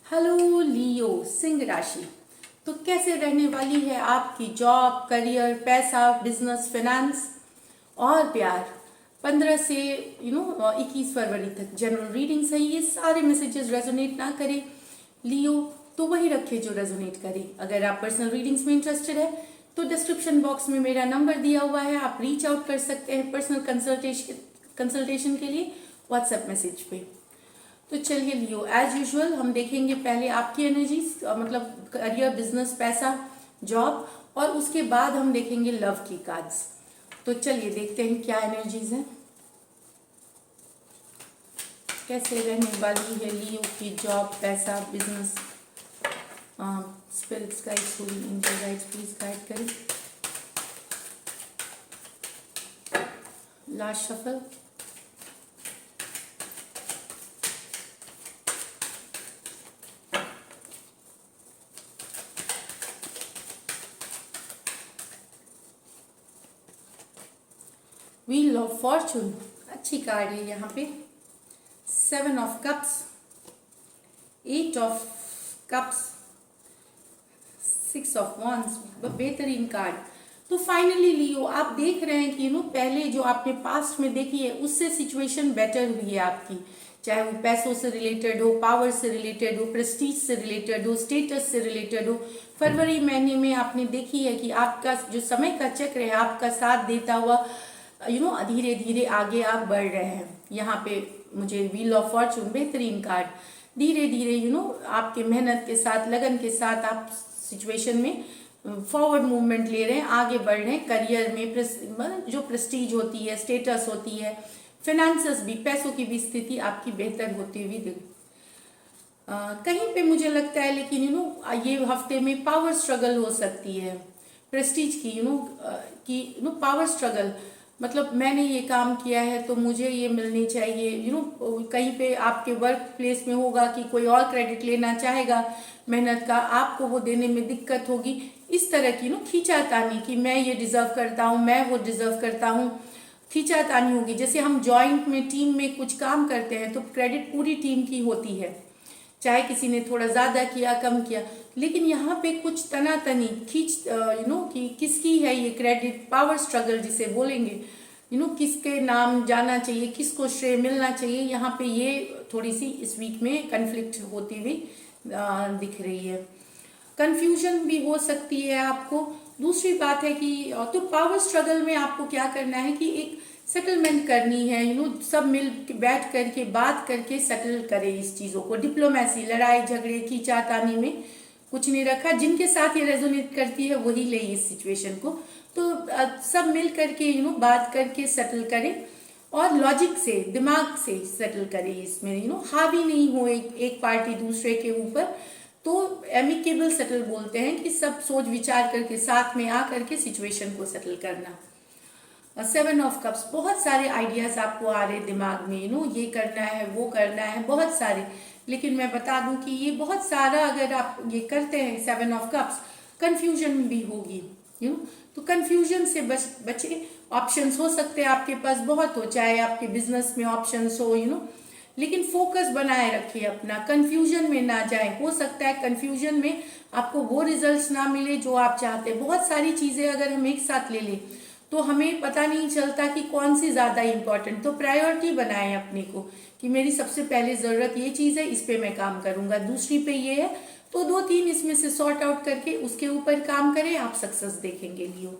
Hello लियो सिंह राशि। तो कैसे रहने वाली है आपकी जॉब, करियर, पैसा, बिजनेस, फाइनेंस और प्यार? 15 से 21 फरवरी तक जनरल रीडिंग सही। ये सारे मैसेजेस रेजोनेट ना करे लियो तो वही रखे जो रेजोनेट करे। अगर आप पर्सनल रीडिंग्स में इंटरेस्टेड है तो डिस्क्रिप्शन बॉक्स में मेरा नंबर दिया हुआ है, आप रीच आउट कर सकते हैं पर्सनल कंसल्टेशन के लिए व्हाट्सएप मैसेज पे। तो चलिए लियो एज यूजुअल हम देखेंगे पहले आपकी एनर्जीज, मतलब करियर, बिजनेस, पैसा, जॉब, और उसके बाद हम देखेंगे लव की कार्ड्स। तो चलिए देखते हैं क्या एनर्जीज हैं, कैसे रहने वाली है लियो की जॉब, पैसा, business. Spirits guides, holy angel guides please guide करें। Last shuffle. Wheel of fortune अच्छी कार्ड है यहाँ पे। 7 of cups, 8 of cups, 6 of wands, बेहतरीन कार्ड। तो फाइनली लियो आप देख रहे हैं कि पहले जो आपने पास्ट में देखी है उससे सिचुएशन बेटर हुई है आपकी, चाहे वो पैसों से रिलेटेड हो, पावर से रिलेटेड हो, प्रेस्टीज से रिलेटेड हो, स्टेटस से रिलेटेड हो। फरवरी महीने में आपने देखी है कि आपका जो समय का चक्र है आपका साथ देता हुआ धीरे धीरे आगे आप बढ़ रहे हैं। यहाँ पे मुझे व्हील ऑफ फॉर्चून बेहतरीन कार्ड। धीरे धीरे आपके मेहनत के साथ, लगन के साथ आप सिचुएशन में फॉरवर्ड मूवमेंट ले रहे हैं, आगे बढ़ रहे हैं। करियर में जो प्रेस्टीज होती है, स्टेटस होती है, फाइनेंसेस भी, पैसों की भी स्थिति आपकी बेहतर होती हुई कहीं पे मुझे लगता है। लेकिन ये हफ्ते में पावर स्ट्रगल हो सकती है, प्रेस्टीज की पावर स्ट्रगल, मतलब मैंने ये काम किया है तो मुझे ये मिलनी चाहिए। कहीं पे आपके वर्क प्लेस में होगा कि कोई और क्रेडिट लेना चाहेगा मेहनत का, आपको वो देने में दिक्कत होगी। इस तरह की खींचातानी कि मैं ये डिजर्व करता हूँ, मैं वो डिजर्व करता हूँ, खींचातानी होगी। जैसे हम जॉइंट में, टीम में कुछ काम करते हैं तो क्रेडिट पूरी टीम की होती है, चाहे किसी ने थोड़ा ज़्यादा किया, कम किया। लेकिन यहाँ पे कुछ तनातनी, खींच कि किसकी है ये क्रेडिट, पावर स्ट्रगल जिसे बोलेंगे, किसके नाम जाना चाहिए, किसको श्रेय मिलना चाहिए। यहाँ पे ये थोड़ी सी इस वीक में कन्फ्लिक्ट होती हुई दिख रही है। कंफ्यूजन भी हो सकती है आपको। दूसरी बात है कि तो पावर स्ट्रगल में आपको क्या करना है कि एक सेटलमेंट करनी है, सब मिल बैठ करके बात करके सेटल करें इस चीज़ों को। डिप्लोमेसी, लड़ाई झगड़े, खींचातानी में कुछ नहीं रखा। जिनके साथ ये रेजोनेट करती है वही ले इस सिचुएशन को। तो सब मिल करके बात करके सेटल करें और लॉजिक से, दिमाग से सेटल करें। इसमें हावी नहीं हो एक पार्टी दूसरे के ऊपर। तो एमिकेबल सेटल बोलते हैं कि सब सोच विचार करके साथ में आ करके सिचुएशन को सेटल करना। 7 ऑफ कप्स, बहुत सारे आइडियाज आपको आ रहे दिमाग में, ये करना है, वो करना है, बहुत सारे। लेकिन मैं बता दूं कि ये बहुत सारा अगर आप ये करते हैं 7 ऑफ कप्स, कंफ्यूजन भी होगी। तो कंफ्यूजन से बचे। ऑप्शंस हो सकते हैं आपके पास बहुत हो, चाहे आपके बिजनेस में ऑप्शंस हो, लेकिन फोकस बनाए रखिए अपना, कंफ्यूजन में ना जाए। हो सकता है कंफ्यूजन में आपको वो रिजल्ट्स ना मिले जो आप चाहते हैं। बहुत सारी चीजें अगर हम एक साथ ले लें तो हमें पता नहीं चलता कि कौन सी ज्यादा इंपॉर्टेंट। तो प्रायोरिटी बनाएं अपने को कि मेरी सबसे पहले जरूरत ये चीज है, इस पे मैं काम करूंगा, दूसरी पे ये है, तो 2-3 इसमें से सॉर्ट आउट करके उसके ऊपर काम करें, आप सक्सेस देखेंगे लियो।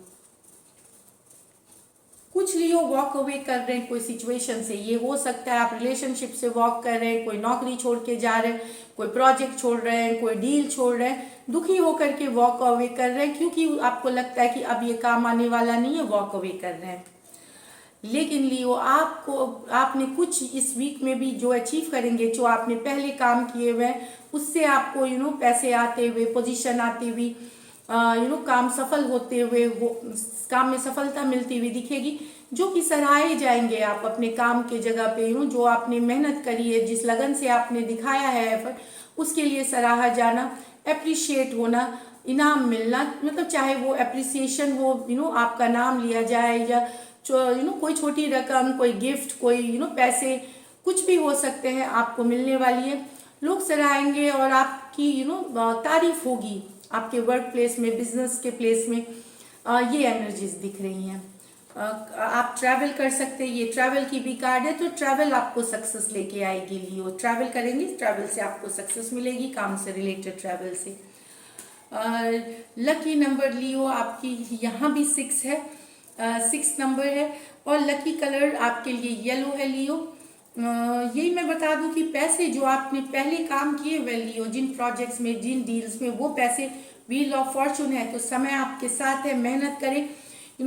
कुछ लियो वॉक अवे कर रहे हैं कोई सिचुएशन से। ये हो सकता है आप रिलेशनशिप से वॉक कर रहे हैं, कोई नौकरी छोड़ के जा रहे हैं, कोई प्रोजेक्ट छोड़ रहे हैं, कोई डील छोड़ रहे हैं, दुखी होकर के वॉक अवे कर रहे हैं क्योंकि आपको लगता है कि अब ये काम आने वाला नहीं है, वॉक अवे कर रहे हैं। लेकिन लियो आपने कुछ इस वीक में भी जो अचीव करेंगे, जो आपने पहले काम किए हुए हैं उससे आपको पैसे आते हुए, पोजीशन आती हुई, काम सफल होते हुए, काम में सफलता मिलती हुई दिखेगी, जो कि सराहे जाएंगे आप अपने काम के जगह पे। जो आपने मेहनत करी है, जिस लगन से आपने दिखाया है एफर्ट, उसके लिए सराहा जाना, अप्रिशिएट होना, इनाम मिलना, मतलब चाहे वो अप्रिसिएशन हो, आपका नाम लिया जाए, या कोई छोटी रकम, कोई गिफ्ट, कोई पैसे, कुछ भी हो सकते हैं, आपको मिलने वाली है। लोग सराहेंगे और आपकी तारीफ होगी आपके वर्क प्लेस में, बिजनेस के प्लेस में। ये एनर्जीज दिख रही हैं। आप ट्रैवल कर सकते हैं, ये ट्रैवल की भी कार्ड है, तो ट्रैवल आपको सक्सेस लेके आएगी लियो। ट्रैवल करेंगे, ट्रैवल से आपको सक्सेस मिलेगी, काम से रिलेटेड ट्रैवल से। लकी नंबर लियो आपकी यहाँ भी 6 है, 6 नंबर है, और लकी कलर आपके लिए येलो है लियो। यही मैं बता दूं कि पैसे जो आपने पहले काम किए हुए लियो, जिन प्रोजेक्ट्स में, जिन डील्स में, वो पैसे व्हील ऑफ फॉर्चून है, तो समय आपके साथ है, मेहनत करें,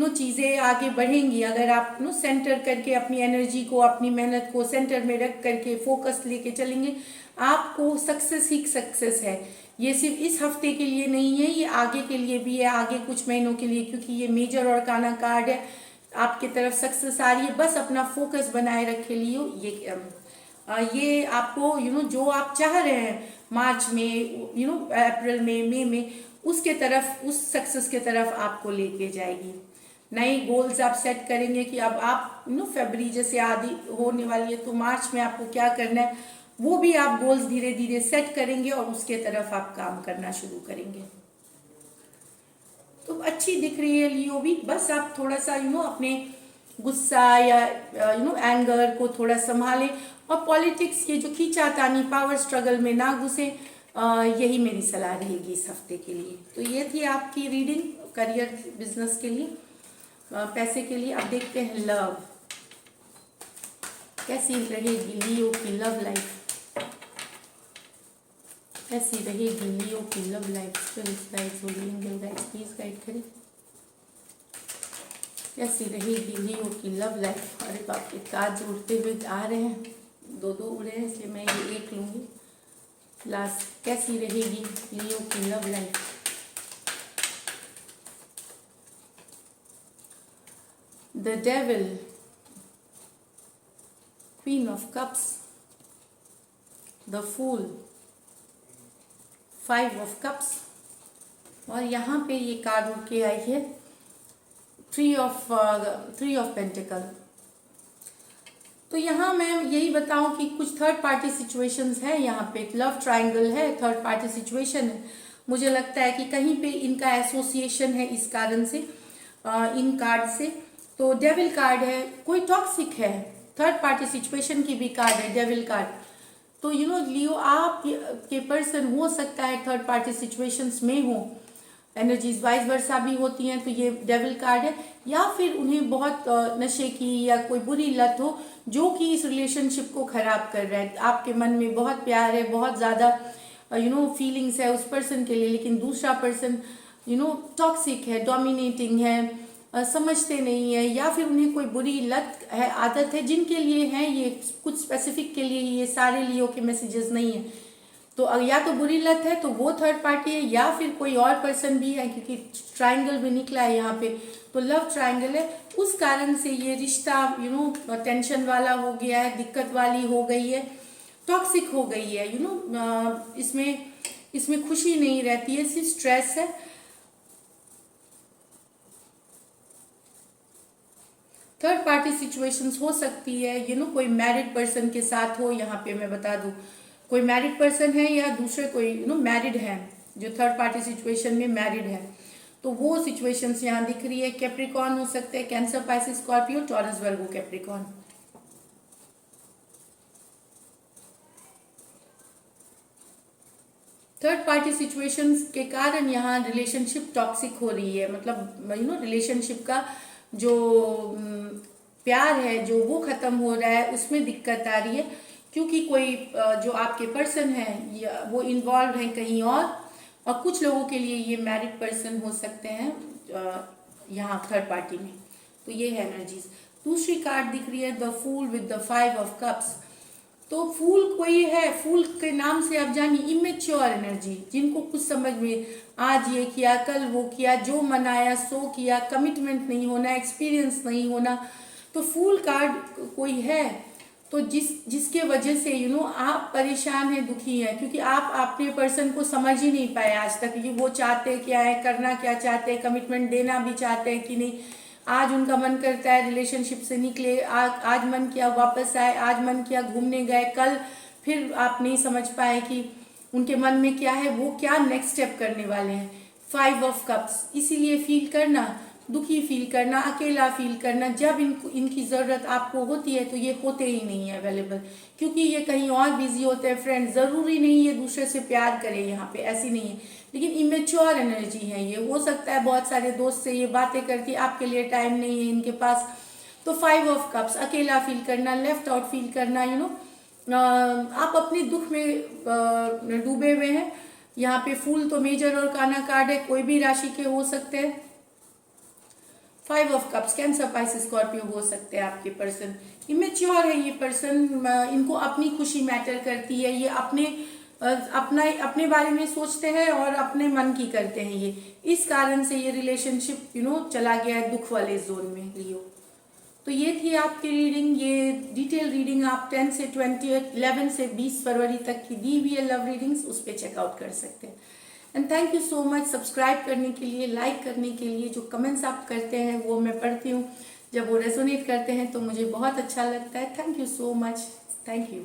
चीज़ें आगे बढ़ेंगी। अगर आप सेंटर करके अपनी एनर्जी को, अपनी मेहनत को सेंटर में रख करके फोकस लेके चलेंगे, आपको सक्सेस ही सक्सेस है। ये सिर्फ इस हफ्ते के लिए नहीं है, ये आगे के लिए भी है, आगे कुछ महीनों के लिए, क्योंकि ये मेजर और काना कार्ड है। आपकी तरफ सक्सेस आ रही है, बस अपना फोकस बनाए रखे लियो। ये आपको जो आप चाह रहे हैं मार्च में, अप्रैल में, मई में, उसके तरफ, उस सक्सेस के तरफ आपको लेके जाएगी। नए गोल्स आप सेट करेंगे कि अब आप फरवरी जैसे आदि होने वाली है, तो मार्च में आपको क्या करना है, वो भी आप गोल्स धीरे धीरे सेट करेंगे और उसके तरफ आप काम करना शुरू करेंगे। तो अच्छी दिख रही है लियो भी। बस आप थोड़ा सा अपने गुस्सा या एंगर को थोड़ा संभालें, और पॉलिटिक्स के जो खींचातानी, पावर स्ट्रगल में ना घुसे। यही मेरी सलाह रहेगी इस हफ्ते के लिए। तो ये थी आपकी रीडिंग करियर, बिजनेस के लिए, पैसे के लिए। अब देखते हैं लव, कैसी रहेगी लियो की लव लाइफ, कैसी रहेगी लियो की love life. Spirit guides, holy angel guides, please guide करें, कैसी रहेगी लियो की लव लाइफ। अरे बाप रे, कार्ड उड़ते हुए आ रहे हैं, दो उड़े हैं, इसलिए मैं ये एक लूंगी लास्ट। कैसी रहेगी लियो की love life. The devil, queen of cups, the fool, 5 of cups, और यहाँ पे ये कार्ड उड़ के आई है थ्री ऑफ पेंटिकल। तो यहाँ मैं यही बताऊं कि कुछ थर्ड पार्टी सिचुएशंस है, यहाँ पे लव ट्रायंगल है, थर्ड पार्टी सिचुएशन है। मुझे लगता है कि कहीं पे इनका एसोसिएशन है इस कारण से, इन कार्ड से। तो डेविल कार्ड है, कोई टॉक्सिक है, थर्ड पार्टी सिचुएशन की भी कार्ड है डेविल कार्ड। तो लियो, आप के पर्सन हो सकता है थर्ड पार्टी सिचुएशंस में हो, एनर्जीज वाइस वर्सा भी होती हैं, तो ये डेविल कार्ड है। या फिर उन्हें बहुत नशे की या कोई बुरी लत हो जो कि इस रिलेशनशिप को खराब कर रहा है। आपके मन में बहुत प्यार है, बहुत ज़्यादा फीलिंग्स है उस पर्सन के लिए, लेकिन दूसरा पर्सन टॉक्सिक है, डोमिनेटिंग है, समझते नहीं है, या फिर उन्हें कोई बुरी लत है, आदत है, जिनके लिए है ये, कुछ स्पेसिफिक के लिए ये सारे लियो के मैसेजेस नहीं है। तो या तो बुरी लत है तो वो थर्ड पार्टी है, या फिर कोई और पर्सन भी है, क्योंकि ट्रायंगल भी निकला है यहाँ पे, तो लव ट्रायंगल है। उस कारण से ये रिश्ता टेंशन वाला हो गया है, दिक्कत वाली हो गई है, टॉक्सिक हो गई है। इसमें खुशी नहीं रहती है, सिर्फ स्ट्रेस है। थर्ड पार्टी सिचुएशंस हो सकती है, कोई मैरिड पर्सन के साथ हो। यहाँ पे मैं बता दूं, कोई मैरिड पर्सन है या दूसरे कोई मैरिड है, जो थर्ड पार्टी सिचुएशन में मैरिड है, तो वो सिचुएशंस यहाँ दिख रही है। कैप्रिकॉन हो सकते हैं, कैंसर, पाइसिस, स्कॉर्पियो, टॉरस, वर्गो, कैप्रिकॉन। थर्ड पार्टी सिचुएशंस के कारण यहाँ रिलेशनशिप टॉक्सिक हो रही है, मतलब रिलेशनशिप का जो प्यार है जो वो खत्म हो रहा है, उसमें दिक्कत आ रही है, क्योंकि कोई जो आपके पर्सन है वो इन्वॉल्व है कहीं और कुछ लोगों के लिए ये मैरिड पर्सन हो सकते हैं यहाँ थर्ड पार्टी में। तो ये है एनर्जीज। दूसरी कार्ड दिख रही है the fool with the 5 of cups. तो फूल कोई है, फूल के नाम से आप जानिए इमेच्योर एनर्जी, जिनको कुछ समझ में, आज ये किया, कल वो किया, जो मनाया सो किया, कमिटमेंट नहीं होना, एक्सपीरियंस नहीं होना। तो फूल कार्ड कोई है तो जिसके वजह से आप परेशान हैं, दुखी हैं, क्योंकि आप अपने पर्सन को समझ ही नहीं पाए आज तक कि वो चाहते क्या है, करना क्या चाहते हैं, कमिटमेंट देना भी चाहते हैं कि नहीं। आज उनका मन करता है रिलेशनशिप से निकले, आज मन किया वापस आए, आज मन किया घूमने गए, कल फिर आप नहीं समझ पाए कि उनके मन में क्या है, वो क्या नेक्स्ट स्टेप करने वाले हैं। 5 ऑफ कप्स, इसीलिए फील करना, दुखी फील करना, अकेला फील करना, जब इनकी ज़रूरत आपको होती है तो ये होते ही नहीं है अवेलेबल, क्योंकि ये कहीं और बिजी होते हैं। फ्रेंड, ज़रूरी नहीं है दूसरे से प्यार करें, यहाँ पे ऐसी नहीं है, लेकिन इमेच्योर एनर्जी है ये। हो सकता है बहुत सारे दोस्त से ये बातें करती, आपके लिए टाइम नहीं है इनके पास। तो 5 ऑफ कप्स, अकेला फील करना, लेफ्ट आउट फील करना, आप अपने दुख में डूबे हुए हैं। यहाँ पे फूल तो मेजर और काना कार्ड है, कोई भी राशि के हो सकते हैं। 5 of cups, cancer, Pisces, Scorpio हो सकते हैं आपके पर्सन। इमेच्योर है ये पर्सन, इनको अपनी खुशी मैटर करती है, ये अपने बारे में सोचते हैं और अपने मन की करते हैं ये। इस कारण से ये रिलेशनशिप चला गया है दुख वाले जोन में, लियो। तो ये थी आपकी रीडिंग। ये डिटेल रीडिंग आप 10 से 11 से 20 फरवरी तक की दी हुई है लव रीडिंग्स, उस पर चेकआउट कर सकते हैं। And thank you so much subscribe करने के लिए, लाइक करने के लिए। जो कमेंट्स आप करते हैं वो मैं पढ़ती हूँ, जब वो रेजोनेट करते हैं तो मुझे बहुत अच्छा लगता है। Thank you so much, thank you.